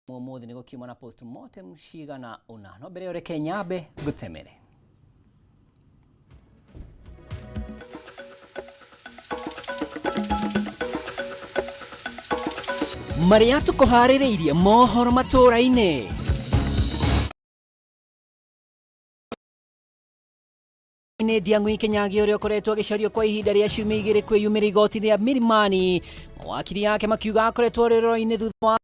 Umuthi niko kiuma na Postmortem shigana una no mbere ore Kenyabe gutemere Maria tukoharireirie mohoro matura-ini Diangwi Kenyagi uria ukoretwo agicario kwa ihinda ria ciumia igiri kwiyumira igoti ria Milimani mawakiri yake makiuga akoretwo rero-ini thutha wa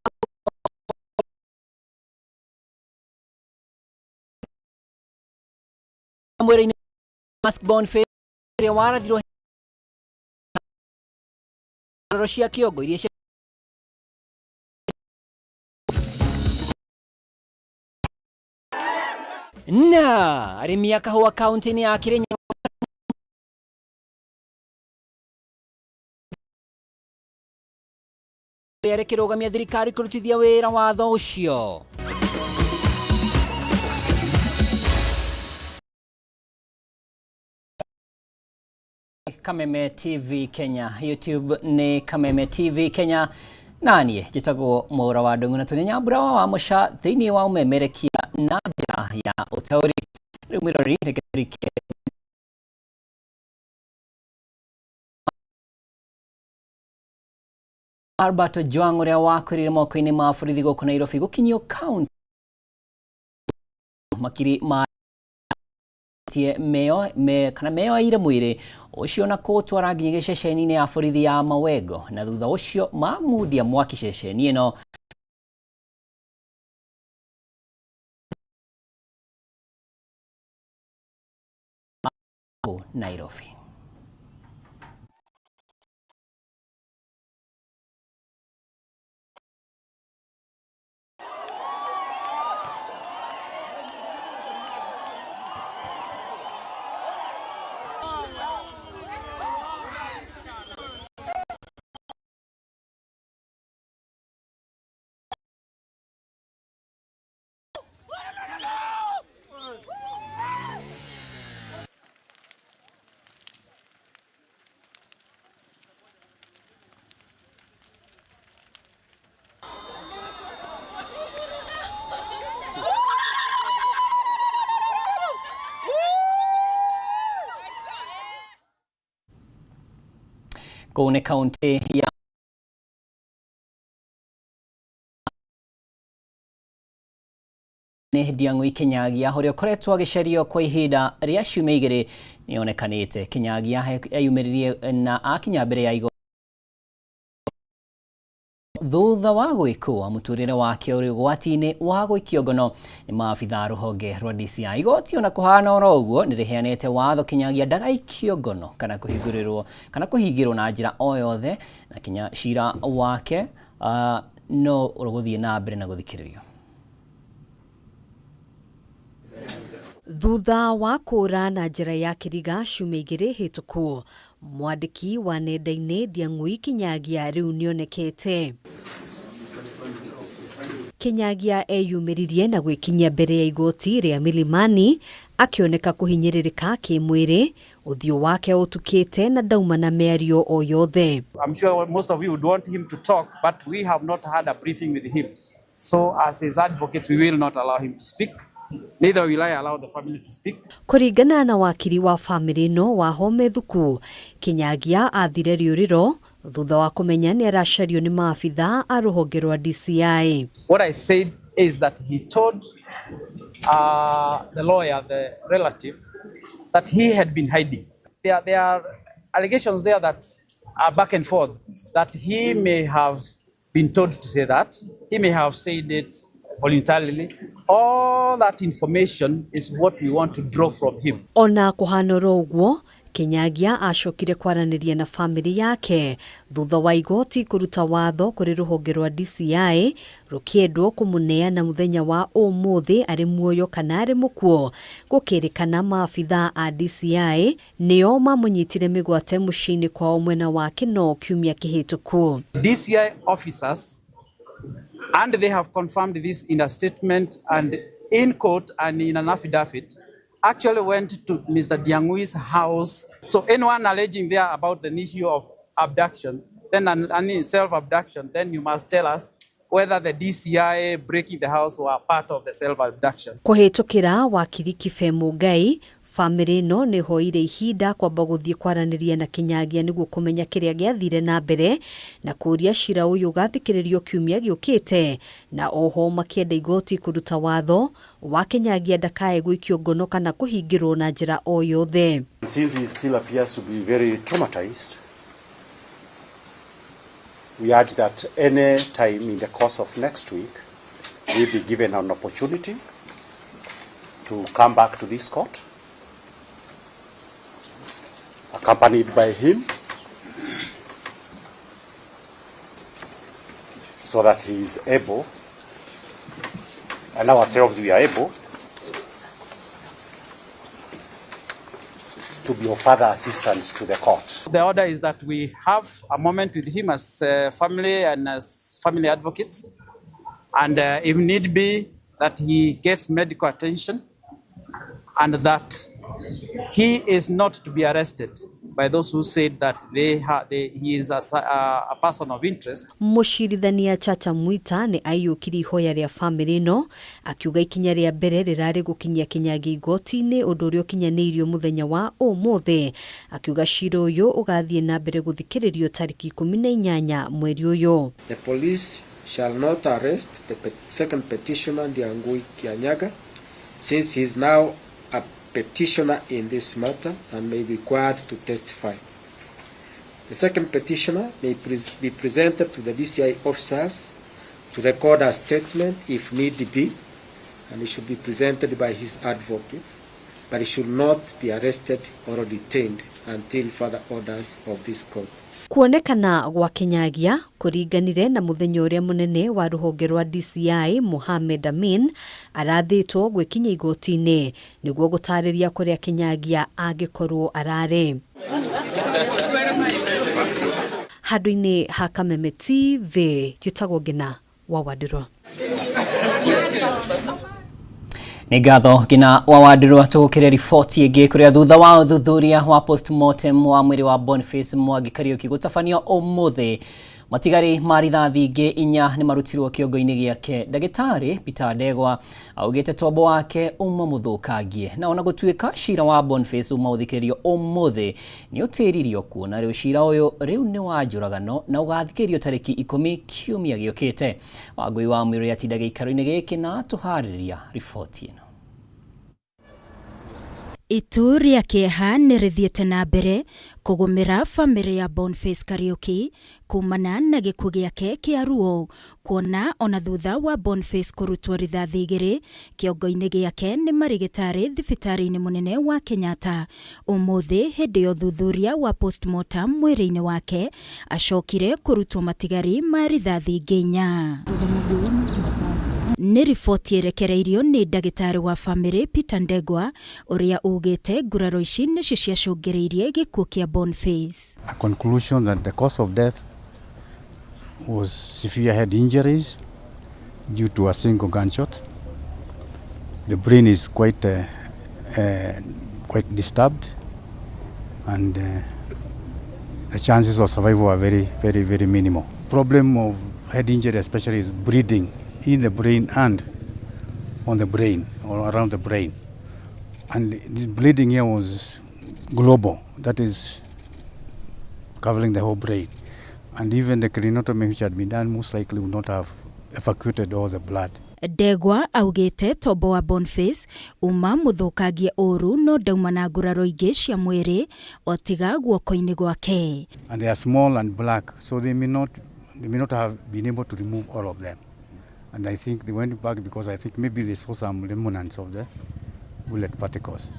mweri-ini maskbon fe warathirwo cia kiongo iria na arimi akahua kaunti-ini ya Kirinyaga yerekerogamia thirikari kurutithia wira watho ucio Kameme TV Kenya, YouTube ni Kameme TV Kenya. Nanie jitagwo Mwaura wa Ndungu na tunyambura wa musha thiini wa umemerekia na njira ya utauri rumwirori rekerike Albert Joang uria wakwirire moko-ini ma borithi guku Nairobi gukinyio county makiri ma meo ire mwiri ucio na kutwara nginya giceceni-ini ya borithi ya Mawego na thutha ucio mamudia mwaki ceceni ino Nairobi. Kune kaunti ya Diangwi Kenyagia uria ukoretwo agicario kwa ihinda ria ciumia igiri nionekanite Kenyagia eyumiririe na akinya mbere ya igoti thutha wa gwikua muturire wake uri gwati-ini wa gwikio ngono ni maabitha ruhonge rwa DCI. Igoti ona kuhana oro uguo ni riheanite watho Kenyagia ndagaikio ngono kana kuhingirwo na njira o yothe na kinya cira wake no uruguthie na mbere na guthikiririo. Thutha wa kura na njira ya kiriga ciumia igiri hituku mwandiki wa nenda-ini Diangwi Kenyagia riu nionekete. Kenyagia eyumiririe na gwikinyia mbere ya igoti ria Milimani akioneka kuhinyiririka kimwiri uthio wake utukite na dauma na miario o yothe. I'm sure most of you would want him to talk, but we have not had a briefing with him. So as his advocates, we will not allow him to speak. Neither will I allow the family to speak. Kuringana na wakiri wa family no wa Home Thuku, Kenyagia athire riuriro thutha wa kumenya ni aracario ni maabitha a ruhonge rwa DCI. What I said is that he told the lawyer, the relative, that he had been hiding. There are allegations there that are back and forth, that he may have been told to say that. He may have said it voluntarily. All that information is what we want to draw from him. Ona kuhanoro uguo Kenyagia acokire kwaraniria na family yake thutha wa igoti kuruta watho kuri ruhonge rwa DCI rukiendwo kumuneana muthenya wa umuthi ari muoyo kana ari mukuo gukirikana maabitha a DCI nio mamunyitire migwate mucini kwa mwena wake no kiumia kihituku. DCI officers, and they have confirmed this in a statement and in court and in an affidavit, actually went to Mr. Diangwi's house. So anyone alleging there about the issue of abduction, then self-abduction, then you must tell us whether the DCI breaking the house were part of the self-abduction. Kuhitukira wakiri Kifemu Ngai, family no ni hoire ihinda kwamba guthie kwaraniria na Kinyagia niguo kumenya kiria giathire na mbere na kuria cira uyu gathikiririo kiumia giukite na oho makienda igoti kuruta watho wa Kinyagia ndakae gwikio ngono kana kuhingirwo na njira o yothe. Since he still appears to be very traumatized, we urge that any time in the course of next week, we be given an opportunity to come back to this court, accompanied by him, so that he is able, and ourselves we are able, to be of further assistance to the court. The order is that we have a moment with him as family and as family advocates, and if need be, that he gets medical attention and that he is not to be arrested by those who said that he is a person of interest. Mushirithania Chacha Mwita ni aiyukiri ihoya ria family no akiuga ikinya ria mbere rirari gukinyia Kinyagia igoti-ini undu uria ukinyaniirio muthenya wa umuthe akiuga cira uyu ugathie na mbere guthikiririo tariki 18 mweri uyu. The police shall not arrest the second petitioner Ndiangui Kianyaga since he is now a petitioner in this matter and may be required to testify. The second petitioner may be presented to the DCI officers to record a statement if need be, and it should be presented by his advocates, but he should not be arrested or detained until further orders of this court. Kuonekana gwa Kinyagia kuringanire na muthenya uria munene wa ruhonge rwa DCI Mohamed Amin arathitwo gwikinya igoti-ini niguo gutariria kuria Kinyagia angikorwo arare. Handu-ini ha Kameme TV jitagwo Ngina wa Wadiro. Nĩ ngatho Ngina wa Wadiro tũgũkĩre riboti ĩngĩ kũrĩa thutha wa ũthuthuria wa postmortem wa mwĩrĩ wa Boniface Mwangi Kariuki gũtabanio ũmũthĩ matigari ma rithathi ingĩ 4 nĩ marutirwo kĩongo-inĩ gĩake. Ndagĩtarĩ Peter Ndegwa augĩte tombo wake uma mũthũkangie na ona gũtuĩka cira wa Boniface uma ũthikĩrĩrio ũmũthĩ nĩ ũtĩririo kuona rĩu cira ũyũ rĩu nĩ wa njũragano na ũgathikĩrĩrio tarĩki 10 kiumia gĩũkĩte. Wangui wa mwĩrĩ atindaga ikaro-inĩ gĩkĩ na tũharĩria riboti ĩno. Itu ria kieha nirithiete na mbere kugumira family ya Boniface Kariuki kumana na gikuo giake kia ruo kuona ona thutha wa Boniface kurutwo rithathi igiri kiongo-ini giake ni marigitari thibitari-ini munene wa Kenyatta. Umuthi hindi ya uthuthuria wa postmortem mwiri-ini wake acokire kurutwo matigari ma rithathi ingĩ 4. Ni riboti erekereirio ni ndagĩtarĩ wa family Peter Ndegwa uria ugite nguraro ici nicio ciacũngĩrĩirie gĩkuũ kĩa Boniface. A conclusion that the cause of death was severe head injuries due to a single gunshot. The brain is quite disturbed, and the chances of survival are very minimal. Problem of head injury especially is bleeding in the brain and on the brain or around the brain, and this bleeding here was global, that is covering the whole brain, and even the craniotomy which had been done most likely would not have evacuated all the blood. Ndegwa augite tombo wa Boniface uma muthukangie uru no dauma na nguraro ingĩ cia mwĩrĩ otiga guoko-inĩ gwake. And they are small and black, so they may not have been able to remove all of them. And I think they went back because I think maybe they saw some remnants of the bullet particles.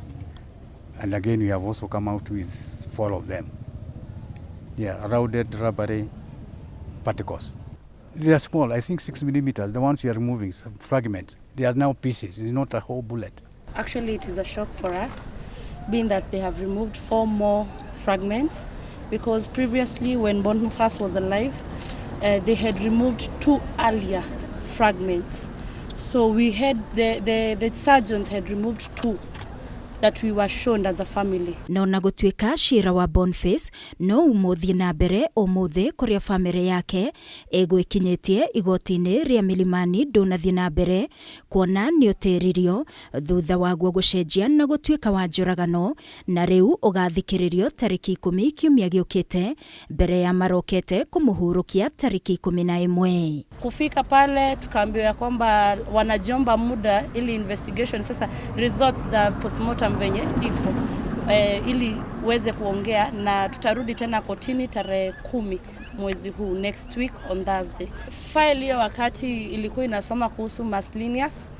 And again, we have also come out with 4 of them. Yeah, rounded rubbery particles. They are small, I think 6 millimeters. The ones we are removing, some fragments. They are now pieces. It's not a whole bullet. Actually, it is a shock for us, being that they have removed 4 more fragments, because previously, when Boniface was alive, they had removed 2 earlier fragments. So we had the surgeons had removed 2 that we were shown as a family. No na gũtuĩka cira wa Boniface no ũmũthie na mbere ũmũthĩ kũrĩa famĩlĩ yake ĩgwĩkinyĩtie igoti-inĩ rĩa Milimani ndũnathiĩ na mbere kuona nĩ ũtĩririo thutha waguo gũcenjia na gũtuĩka wa njũragano na rĩu ũgathikĩrĩrio tarĩki 10 kiumia gĩũkĩte mbere ya marokete kũmũhurũkia tarĩki 11. Kufika pale tukaambiwa ya kwamba wanajiomba muda ili investigation sasa results za postmortem venye iko ili uweze kuongea na tutarudi tena kotini tarehe 10 mwezi huu next week on Thursday. File hiyo wakati ilikuwa inasoma kuhusu miscellaneous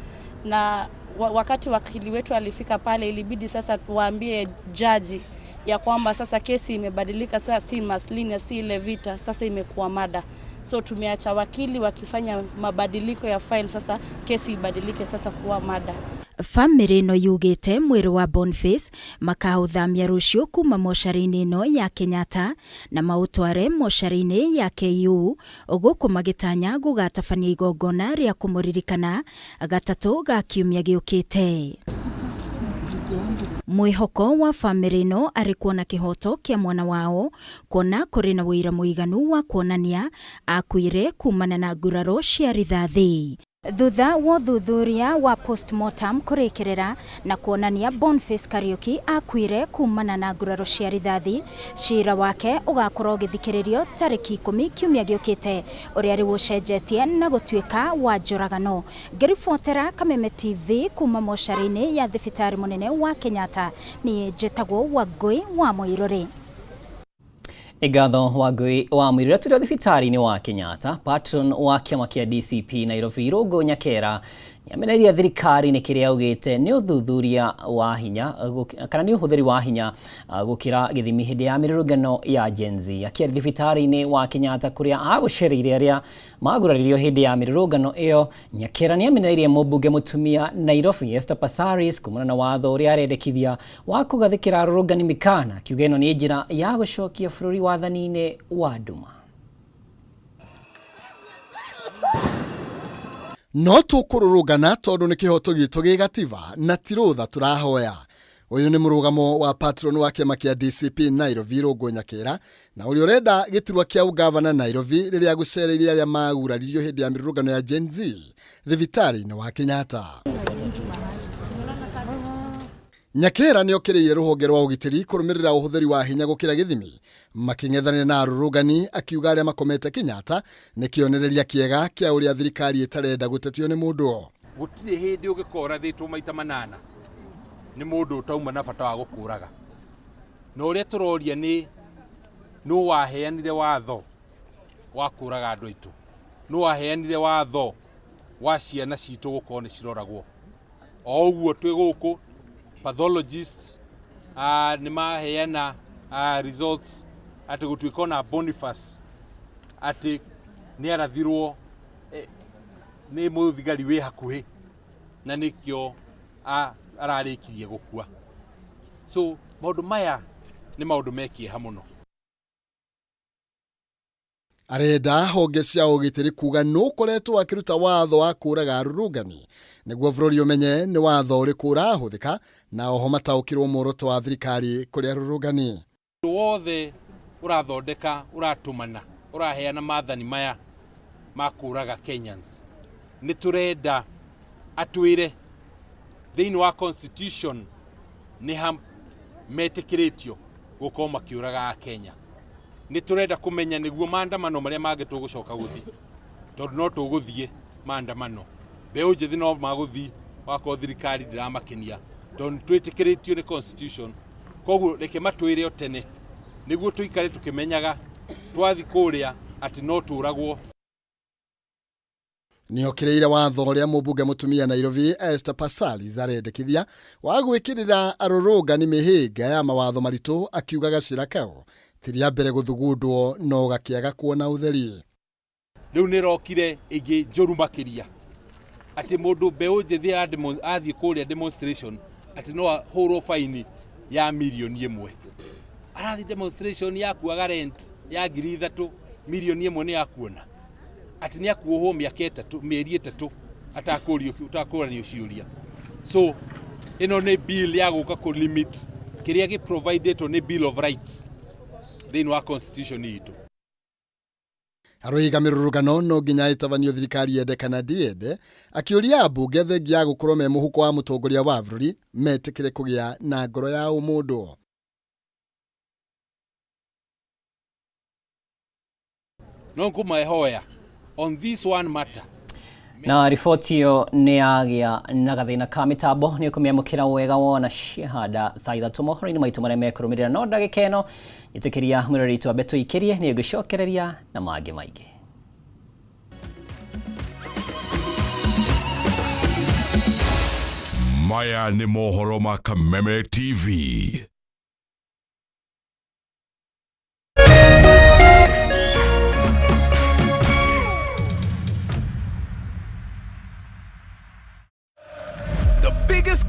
na wakati wakili wetu alifika pale ilibidi sasa tuwaambie jaji ya kwamba sasa kesi imebadilika, sasa si miscellaneous, si ile vita, sasa imekuwa mada. So tumeacha wakili wakifanya mabadiliko ya file, sasa kesi ibadilike sasa kuwa mada. Family no yugĩte mwĩrĩ wa Boniface makaũthamia rũciũ kuma mocarĩ-inĩ ĩno ya Kenyatta na maũtware mocarĩ-inĩ ya KU gũkũ magĩtanya gũgatabania igongona rĩa kũmũririkana gatatũ ga kiumia gĩũkĩte. Mwĩhoko wa famĩlĩ ĩno arĩ kuona kĩhoto kĩa mwana wao kuona kũrĩ na wĩira mũiganu wa kuonania akuire kumana na nguraro cia rithathi. Thutha wa thuthuria wa postmortem kũrĩkĩrĩra na kuonania Boniface Kariuki akuire kumana na nguraro cia rithathi, cira wake ũgakorwo ũgĩthikĩrĩrio tarĩki 10 kiumia gĩũkĩte ũrĩa rĩu ũcenjetie na gũtuĩka wa njũragano. Ngĩribotera Kameme TV kuma mocarĩ-inĩ ya thibitarĩ mũnene wa Kenyatta, niĩ njĩtagwo Wangui wa Mũirũrĩ. Igatho Wangui wa Mũirũrĩ tũrĩ thibitarĩ-inĩ wa Kenyatta. Patron wa kĩama kĩa DCP Nairobi Irũngũ Nyakera nĩamenereire thirikari nĩ kĩrĩa augĩte nĩ ũthuthuria wa hinya kana nĩ ũhũthĩri wa hinya gũkĩra gĩthimi hĩndĩ ya mĩrũrũngano ya Gen Z. Akĩaria thibitarĩ-inĩ wa Kenyatta kũrĩa agũcereire arĩa maguraririo hĩndĩ ya mĩrũrũngano ĩyo, Nyakera nĩamenereire mũmbunge mũtumia Nairobi Esther Passaris kumana na watho ũrĩa arendekithia wa kũgathĩkĩra arũrũngani mĩkana, akiuga ĩno nĩ njĩra ya gũcokia bũrũri wathani-inĩ wa nduma. No tũkũrũrũngana tondũ nĩ kĩhoto gitũ gĩgatiba na tirũtha tũrahoya. Ũyũ nĩ mũrũgamo wa patron wa kĩama kĩa DCP Nairobi Irũngũ Nyakera na ũrĩa ũrenda gĩturwa kĩa ũgavana Nairobi rĩrĩa gũcereire arĩa maguraririo hĩndĩ ya mĩrũrũngano ya Gen Z thibitarĩ-inĩ wa Kenyatta. Nyakera nĩ okĩrĩire rũhonge rwa ũgitĩri kũrũmĩrĩra ũhũthĩri wa hinya gũkĩra gĩthimi, makĩng'ethanĩra na arũrũngani, akiuga arĩa makomete Kenyatta nĩ kĩonereria kĩega kĩa ũrĩa thirikari ĩtarenda gũtetio nĩ mũndũ. Gũtirĩ hĩndĩ ũngĩkora thĩtwo maita manana nĩ mũndũ ũtauma na bata wa gũkũraga. Na ũrĩa tũroria nĩ waheanire watho wa kũraga andũ aitũ, nĩ waheanire watho wa ciana citũ gũkorwo nĩ ciroragwo. O ũguo twĩ gũkũ pathologists nĩ maheana results atĩ gũtuĩka na Boniface atĩ nĩ arathirwo nĩ mũthigari wĩ hakuhĩ na nĩkĩo ararĩkirie gũkua. So maũndũ maya nĩ maũndũ mekĩeha mũno. Arenda honge cia ũgitĩri kuga nĩ ũkoretwo akĩruta watho wa kũraga arũrũngani nĩguo bũrũri ũmenye nĩ watho ũrĩkũ ũrahũthĩka na oho mataũkĩrwo muoroto wa thirikari kũrĩ arũrũngani. Wothe ũrathondeka, ũratũmana, ũraheana maathani maya ma kũraga Kenyans. Nĩ tũrenda atwĩre thĩinĩ wa constitution nĩ metĩkĩrĩtio gũkorwo makĩũraga Kenya. Nĩ tũrenda kũmenya nĩguo maandamano marĩa mangĩ tũgũcoka gũthiĩ, tondũ no tũgũthiĩ maandamano. Mbeũ njĩthĩ no magũthiĩ wakorwo thirikari ndĩramakenia, tondũ twĩtĩkĩrĩtio nĩ constitution. Koguo reke matwĩre o tene nĩguo tũikare tũkĩmenyaga twathi kũrĩa atĩ no tũragwo. Nĩ okĩrĩire watho ũrĩa mũmbunge mũtumia Nairobi Esther Passaris arendekithia wa gwĩkĩrĩra arũrũngani mĩhĩnga ya mawatho maritũ, akiuga gacĩra kao tiria mbere gũthugundwo no gakĩaga kuona ũtheri. Rĩu nĩ rokire ĩngĩ njũru makĩria atĩ mũndũ mbeũ njĩthĩ athiĩ kũrĩa demonstration atĩ no ahũrwo faini ya $1,000,000. Arathi demonstration ya kuaga rent ya $3,000, $1,000,000 nĩ yakuona. Atĩ nĩ akuohwo mĩeri 3 atakũranio ciũria. So ino ni bill ya guka ku limit kiria gi provided ni bill of rights thini wa constitution itu. Aroiga mirurugano no nginya itabanio thirikari yendekana ndiende akiuria ambunge thengia gukorwo me muhuko wa mutongoria wa bururi metikire kugia na ngoro ya umundu. No kumahoya on this one matter. Na riboti iyo ni agia na gathina ka mitambo ni kumiamukira wega wona shihada thaitha tumohoro-ini maitu maria mekurumirira no ndagika ino itukiria mwirori tu abeto ikirie ni gucokereria na mangi maingi. Maya ni mohoro ma Kameme TV.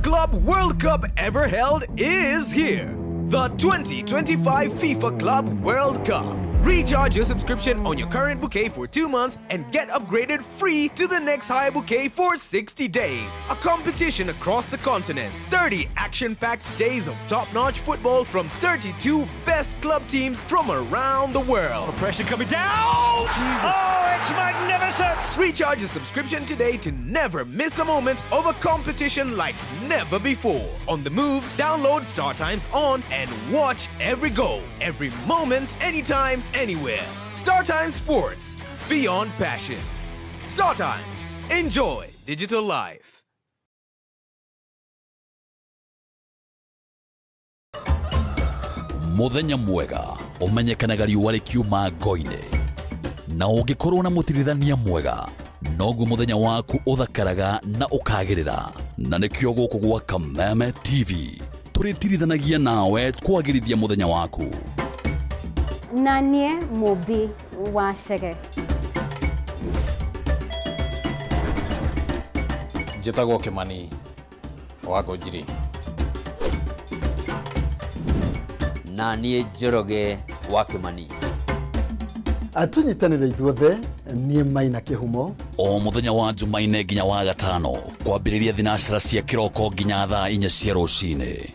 Club World Cup ever held is here. The 2025 FIFA Club World Cup. Recharge your subscription on your current bouquet for 2 months and get upgraded free to the next high bouquet for 60 days. A competition across the continents. 30 action-packed days of top-notch football from 32 best club teams from around the world. The pressure coming down! Jesus. Oh, it's magnificent! Recharge your subscription today to never miss a moment of a competition like never before. On the move, download StarTimes on and watch every goal, every moment, anytime, anywhere. StarTimes Sports. Beyond passion. StarTimes. Enjoy digital life. Muthenya mwega umenyekanaga riũa rikiuma ngo-inĩ na ũngĩkorwo na mũtirithania mwega noguo muthenya waku uthakaraga na ukagirira na nikio gũkũ gwa Kameme TV tũrĩtirithanagia nawe kwagĩrithia muthenya waku. Nanie Mobi Washege. Njĩtagwo Kĩmani wa Ngũnjiri. Nanie Njoroge wa Kĩmani. Atunyitanĩre ithuothe nie Maina Kĩhumo. O muthenya wa Jumaine nginya wa Gatano kwambĩrĩria thinacara cia kĩroko nginya thaa 4 cia rũcinĩ.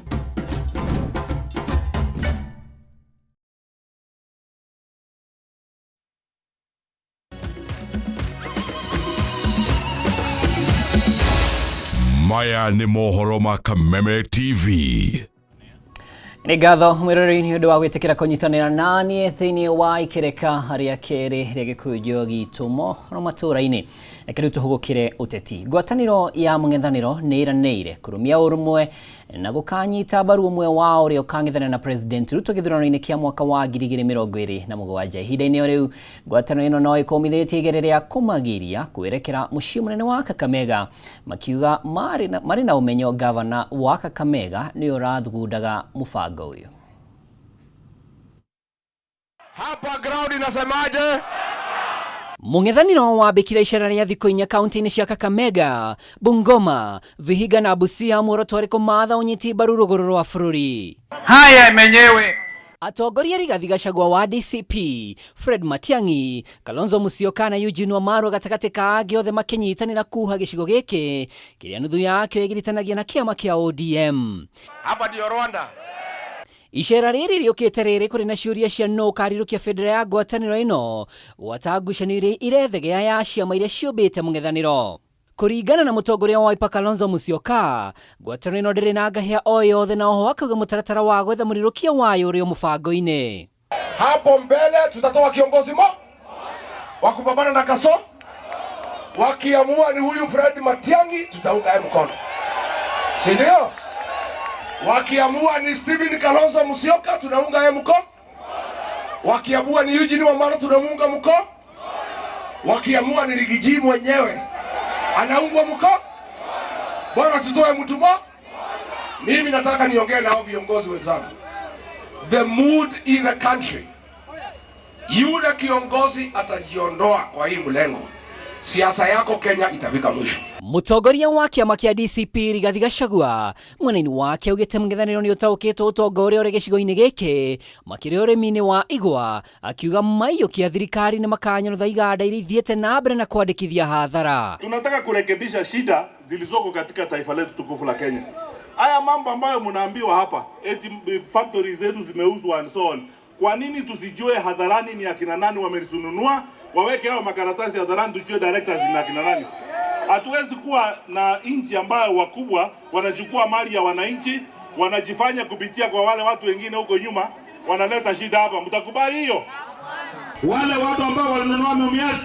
Maya ni mohoro ma Kameme TV. Ni gatho mwirori-ini undu wa gwitikira kunyitanira nanie thiini wa ikireka haria keri ria gikujo gitu mohoro matura-ini ekeru tuhugukire uteti. Ngwataniro ya mung'ethaniro ni iraneire kurumia urumwe na gukanyita mbaru umwe wao uria ukang'ethanira na President Ruto githurano-ini kia mwaka wa 2027. Ihinda-ini riu ngwataniro ino no ikomithitie igerere ya kumagiria kwerekera mucii munene wa Kakamega makiuga mari na umenyo gavana wa Kakamega ni urathugundaga mubango uyu. Hapa ground inasemaje? Mung'ethaniro wambikire icera ria thikũ 4 kaunti-ini cia Kakamega, Bungoma, Vihiga na Busia muoroto ri kumatha unyiti mbaru rũgũrũ rwa bũrũri. Haya menyewe. Atongoria Rigathi Gachagua wa DCP, Fred Matiang'i, Kalonzo Musyoka na Eugene Wamalwa gatagatĩ ka angĩ othe makinyitanĩra kuha gĩcigo gĩkĩ kĩrĩa nuthu yakĩo ĩgiritanagia na kĩama kĩa ODM. Hapa ndio Rwanda. Icera rĩrĩ rĩũkĩte rĩrĩ kũrĩ na ciũria cia no karirũkia federa ya ngwatanĩro ĩno watangucanĩrio irethegea ya ciama iria ciũmbĩte mũng'ethanĩro. Kũringana na mũtongoria wa Wiper Kalonzo Musyoka, ngwatanĩro ĩno ndĩrĩ na ngahĩha o yothe na oho akauga mũtaratara wa gwetha mũrirũkia wayo ũrĩ o mũbango-inĩ. Hapo mbele tutatoa kiongozi wa kupambana na kaso. Wakiamua ni huyu Fred Matiang'i tutaunga yeye mkono. Si ndio? Wakiamua ni Stephen Kalonzo Musyoka tunaunga yeye mkono. Wakiamua ni Eugene Wamalwa tunamunga mkono. Wakiamua ni Rigiji mwenyewe anaungwa mkono. Bora tutoe mtu mmoja. Mimi nataka niongee na hao viongozi wenzangu. The mood in the country. Yule kiongozi atajiondoa kwa hii mlengo, siasa yako Kenya itafika mwisho. Mũtongoria wa kĩama kĩa DCP Rigathi Gachagua mwena-inĩ wake augĩte mũng'ethanĩro nĩ ũtaũkĩtwo ũtonga ũrĩa ũrĩ gĩcigo-inĩ gĩkĩ makĩria ũrĩmi-inĩ wa igwa, akiuga maiyũkia thirikari nĩ makanyonotha iganda iria ithiĩte na mbere na kwandĩkithia hathara. Tunataka kurekebisha shida zilizoko katika taifa letu tukufu la Kenya. Haya mambo ambayo mnaambiwa hapa eti factories zetu zimeuzwa and so on. Kwa nini tusijue hadharani ni akina nani wamezinunua? Waweke hao makaratasi hadharani tujue directors ni akina nani. Hatuwezi kuwa na nchi ambayo wakubwa wanachukua mali ya wananchi, wanajifanya kupitia kwa wale watu wengine huko nyuma, wanaleta shida hapa. Mtakubali hiyo? Wale watu ambao walinunua Mumias,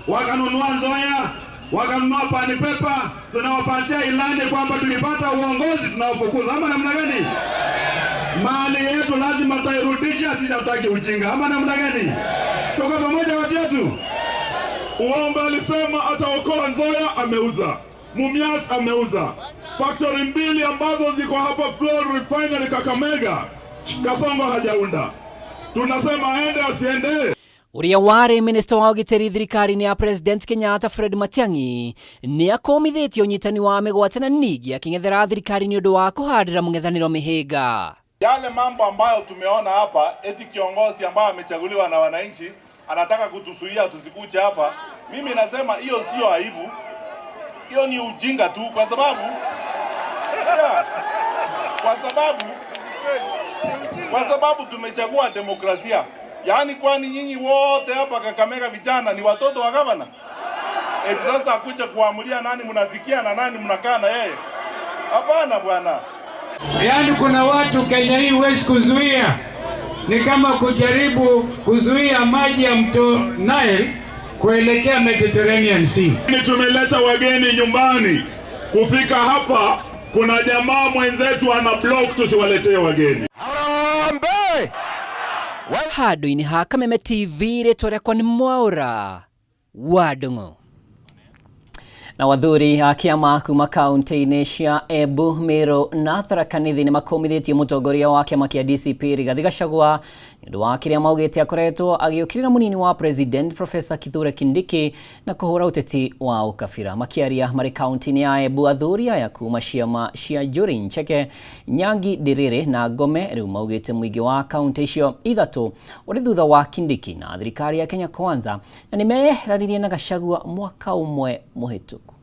wakanunua Nzoia, wakanunua Pani Pepa, tunawapatia ilani kwamba tulipata uongozi tunawafukuza. Ama namna gani? Mali yetu lazima tutairudisha, sisi hatutaki ujinga. Ama namna gani? Tuko pamoja watu wetu. Uombe alisema ataokoa Nzoia, ameuza. Mumias ameuza. Factory mbili ambazo ziko hapa Gold Refinery Kakamega, Kasongo hajaunda. Tunasema aende asiende. Uria wari minister wa ugiteri thirikari-ini ya President Kenyatta Fred Matiang'i ni akomithitie unyitani wa migwatana nigi aking'ethera thirikari ni undu wa kuhandira mung'ethaniro mihiga. Yale mambo ambayo tumeona hapa eti kiongozi ambaye amechaguliwa na wananchi anataka kutusuia tusikuche hapa. Mimi nasema hiyo sio aibu. Hiyo ni ujinga tu kwa sababu kwa sababu tumechagua demokrasia. Yaani kwani nyinyi wote hapa Kakamega vijana ni watoto wa gavana? Eti sasa akuja kuamulia nani mnafikia na nani mnakaa na yeye? Hapana bwana. Yaani kuna watu Kenya hii huwezi kuzuia. Ni kama kujaribu kuzuia maji ya mto Nile kuelekea Mediterranean Sea. Tumeleta wageni nyumbani. Kufika hapa kuna jamaa mwenzetu ana block tusiwaletee wageni. Harambe! Hado-ini ha Kameme TV rĩtwa ni Mwaura Wadongo. Na wathuri a kiama kuma kaunti-ini cia Embu, Meru na Tharaka Nithi ni makomithitie mutongoria wa kiama kia DCP Rigathi Gachagua ni undu wa kiria maugite akoretwo agiukirira munini wa President Professor Kithure Kindiki na kuhura uteti wa ukabira. Makiaria mari kaunti-ini ya Embu, athuri aya kuma ciama cia Njuri Ncheke, Nyangi, Ndiriri na Ngome riu maugite muingi wa kaunti icio ithatu uri thutha wa Kindiki na thirikari ya Kenya Kwanza na ni meheranirie na Gachagua mwaka umwe muhituku.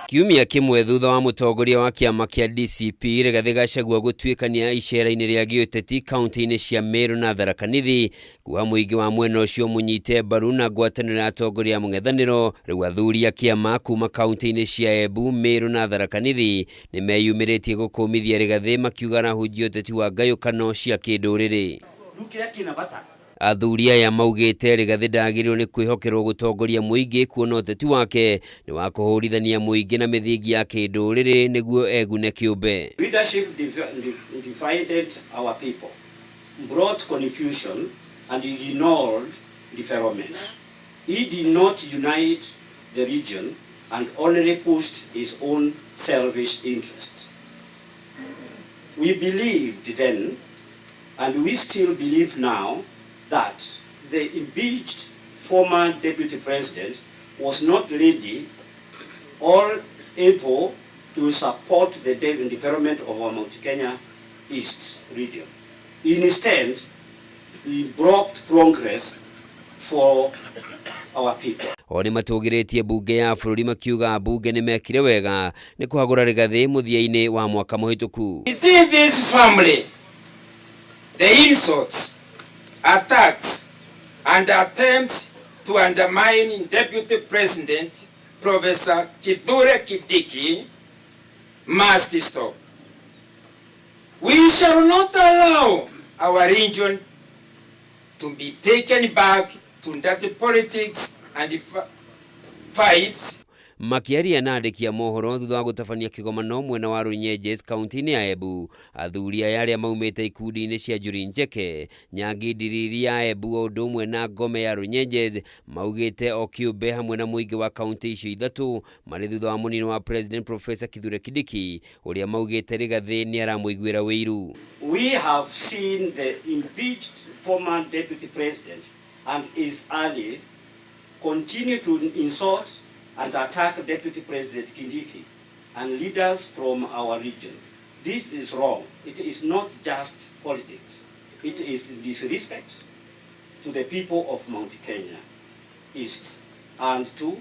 Kiumia kimwe thutha wa mutongoria wa kiama kia DCP Rigathi Gachagua gutuikania icera-ini ria giuteti kaunti-ini cia Meru na Tharaka Nithi kuwa muingi wa mwena ucio munyite mbaru na ngwataniro ya atongoria mung'ethaniro. Riu athuri a kiama kuma kaunti-ini cia Embu, Meru na Tharaka Nithi ni meyumiritie gukumithia Rigathi makiuga arahunjia uteti wa ngayukano cia kinduriri. Athuri aya maugite Rigathi ndagĩrĩirwo ni kwihokerwo gutongoria muingi kuona uteti wake ni wa kuhurithania muingi na mithingi ya kinduriri niguo egune kiumbe. Leadership divided our people, brought confusion and ignored development. He did not unite the region and only pushed his own selfish interest. We believed then, and we still believe now, that the impeached former deputy president was not ready or able to support the development of our Mount Kenya East region. Instead, he blocked progress for our people. Oni matugiritie bunge ya bururi makiuga bunge ni mekire wega ni kuhagura Rigathi muthia-ini wa mwaka muhituku. You see this family, the insults, attacks and attempts to undermine Deputy President Professor Kithure Kindiki must stop. We shall not allow our region to be taken back to dirty politics and fights. Makiaria na andiki a mohoro thutha wa gutabania kigomano mwena wa Runyenjes kaunti-ini ya Embu, athuri aya aria maumite ikundi-ini cia Njuri Ncheke, Nyangi, Ndiriri ya Embu undu umwe na Ngome ya Runyenjes maugite o kiumbe hamwe na muingi wa kaunti icio ithatu mari thutha wa munini wa President Professor Kithure Kindiki uria maugite Rigathi ni aramuiguira wiru. We have seen the impeached former deputy president and his allies continue to insult and attack Deputy President Kindiki and leaders from our region. This is wrong. It is not just politics. It is disrespect to the people of Mount Kenya East and to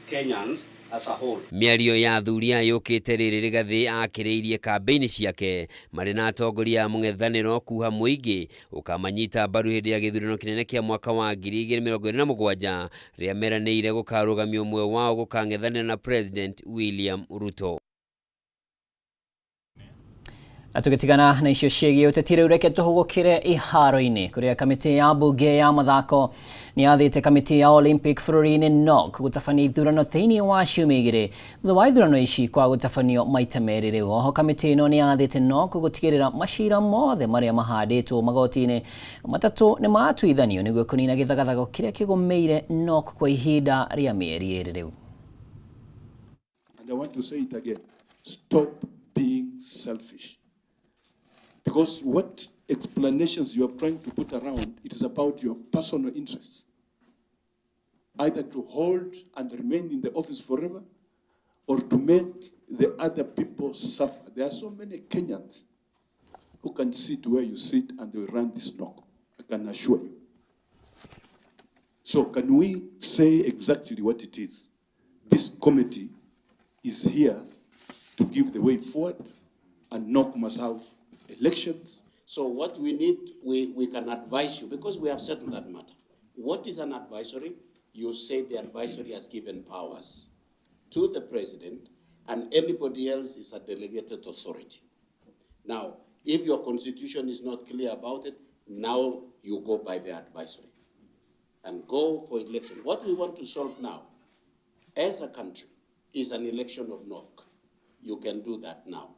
Kenyans as a whole. Mĩario ya athuri aya yũkĩte rĩrĩ Rigathĩ akĩrĩirie kambĩini ciake marĩ na atongoria a mũng'ethanĩro kuuha mũingĩ ũkamanyita mbaru hĩndĩ ya gĩthurano kĩnene kĩa mwaka wa 2027 rĩrĩa meranĩire gũkarũgamia ũmwe wao gũkang'ethanĩra na President William Ruto. Atugetigana na icio ciĩgiĩ ũteti rĩu reke tũhũgũkĩre iharo-inĩ kũrĩa kamĩtĩ ya mbunge ya mathako nĩ yathĩte kamĩtĩ ya Olympic bũrũri-inĩ NOC gũtabania ithurano thĩinĩ wa ciumia igĩrĩ thutha wa ithurano ici kwa gũtabanio maita merĩ rĩu. Oho kamĩtĩ ĩno nĩ yathĩte NOC gũtigĩrĩra macira mothe marĩa mahandĩtwo magoti-inĩ matatũ nĩ matuithanio nĩguo kũnina gĩthagathago kĩrĩa kĩgũmĩire NOC kwa ihinda rĩa mĩeri ĩrĩ rĩu. And I want to say it again. Stop being selfish. Because what explanations you are trying to put around, it is about your personal interests. Either to hold and remain in the office forever, or to make the other people suffer. There are so many Kenyans who can sit where you sit and they will run this NOC, I can assure you. So can we say exactly what it is? This committee is here to give the way forward, and NOC must have elections. So what we need, we can advise you, because we have settled that matter. What is an advisory? You say the advisory has given powers to the president, and anybody else is a delegated authority. Now, if your constitution is not clear about it, now you go by the advisory and go for election. What we want to solve now, as a country, is an election of NOC. You can do that now.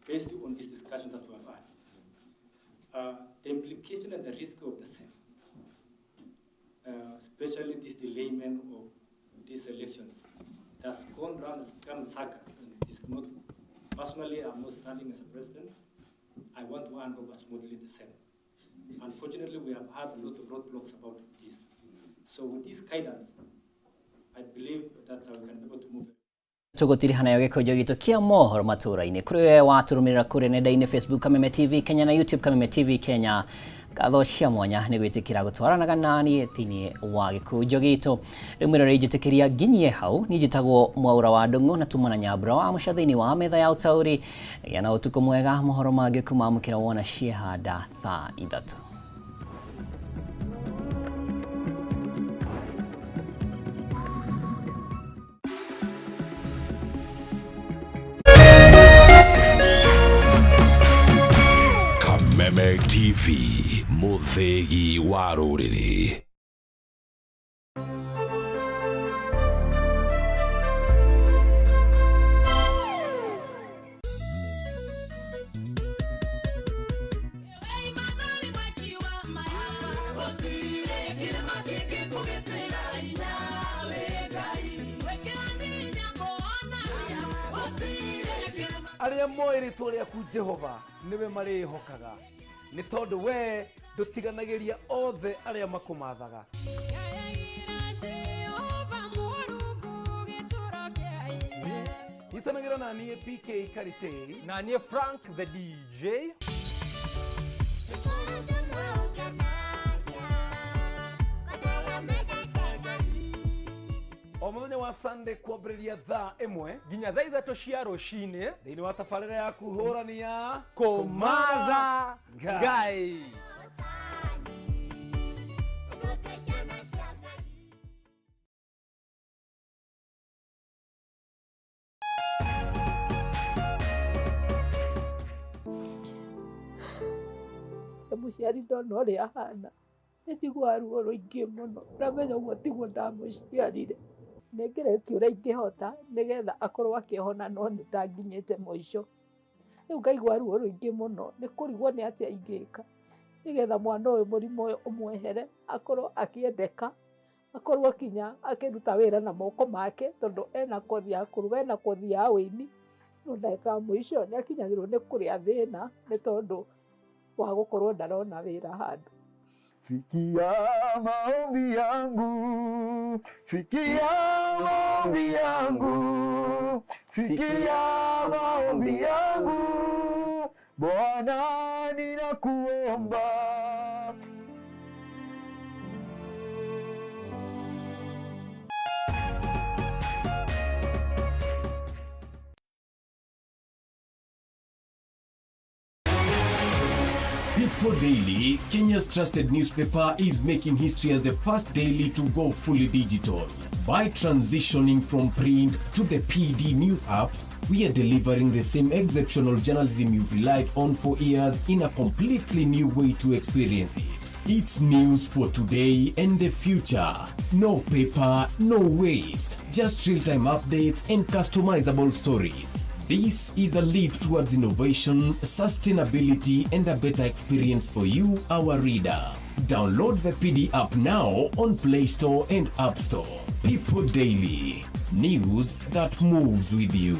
Based on this discussion that we have had, the implication and the risk of the same, especially this delayment of these elections, that's gone around as become circus, and it is not. Personally, I'm not standing as a president. I want to hand over smoothly the same. Unfortunately, we have had a lot of roadblocks about this. So with this guidance, I believe that we can be able to move. Tugutiri nayo gĩkũnjo gitũ kĩa mohoro matũra-inĩ kũrĩ we watũrũmĩrĩra kũrĩ nenda-inĩ Facebook Kameme TV Kenya na YouTube Kameme TV Kenya. Ngatho cia mwanya nĩ gwĩtĩkĩra gũtwaranaga naniĩ thĩinĩ wa gĩkũnjo gitũ. Rĩu mwĩrore injĩtĩkĩria nginyie hau nĩ njĩtagwo Mwaura wa Ndung'u na tumana Nyambura wa mũca thĩinĩ wa metha ya ũtaũri. Gĩa na ũtukũ mwega, mohoro mangĩ kumamũkĩra wona ciehanda thaa 3. Kameme TV, Muthegi wa Rũrĩrĩ. Arĩa moĩ rĩtwa rĩaku Jehova nĩwe marĩhokaga, nĩ tondũ we ndũtiganagĩria othe arĩa makũmathaga. Nyitanagĩra na niĩ PK Karite na niĩ Frank the DJ. O mũthenya wa Sunday kwambĩrĩria thaa 1 nginya thaa 3 cia rũcinĩ thĩinĩ wa tabarĩra ya kũhũrania kũmatha Ngai. Mũciari ndona ũrĩa ahana njiguaga ruo rũingĩ mũno, ndamenya ũguo tiguo ndamũciarire. Nĩngeretie ũrĩa ingĩhota nĩgetha akorwo akĩhona, no nĩndanginyĩte mũico. Rĩu ngaigua ruo rũingĩ mũno, nĩ kũrigwo nĩ atĩa ingĩka nĩgetha mwana ũyũ mũrimũ ũyũ ũmwehere, akorwo akĩendeka, akorwo kinya akĩruta wĩra na moko make, tondũ ena kothi ya kũruga, ena kothi ya wĩini. No ndagĩka mũico nĩ akinyagĩrwo nĩ kũrĩa thĩna nĩ tondũ wa gũkorwo ndarona wĩra handũ. Fikia maombi yangu, fikia maombi yangu, fikia maombi yangu, Bwana ninakuomba. People Daily, Kenya's trusted newspaper, is making history as the first daily to go fully digital. By transitioning from print to the PD News app, we are delivering the same exceptional journalism you've relied on for years in a completely new way to experience it. It's news for today and the future. No paper, no waste. Just real-time updates and customizable stories. This is a leap towards innovation, sustainability, and a better experience for you, our reader. Download the PD app now on Play Store and App Store. People Daily. News that moves with you.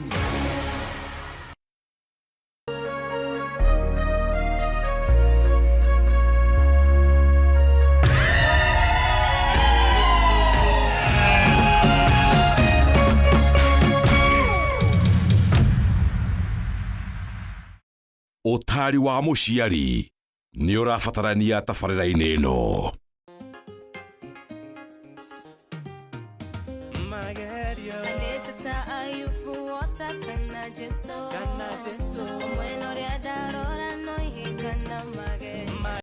Ũtari wa mũciari nĩ ũrabatarania tabarĩra-inĩ ĩno. Bueno,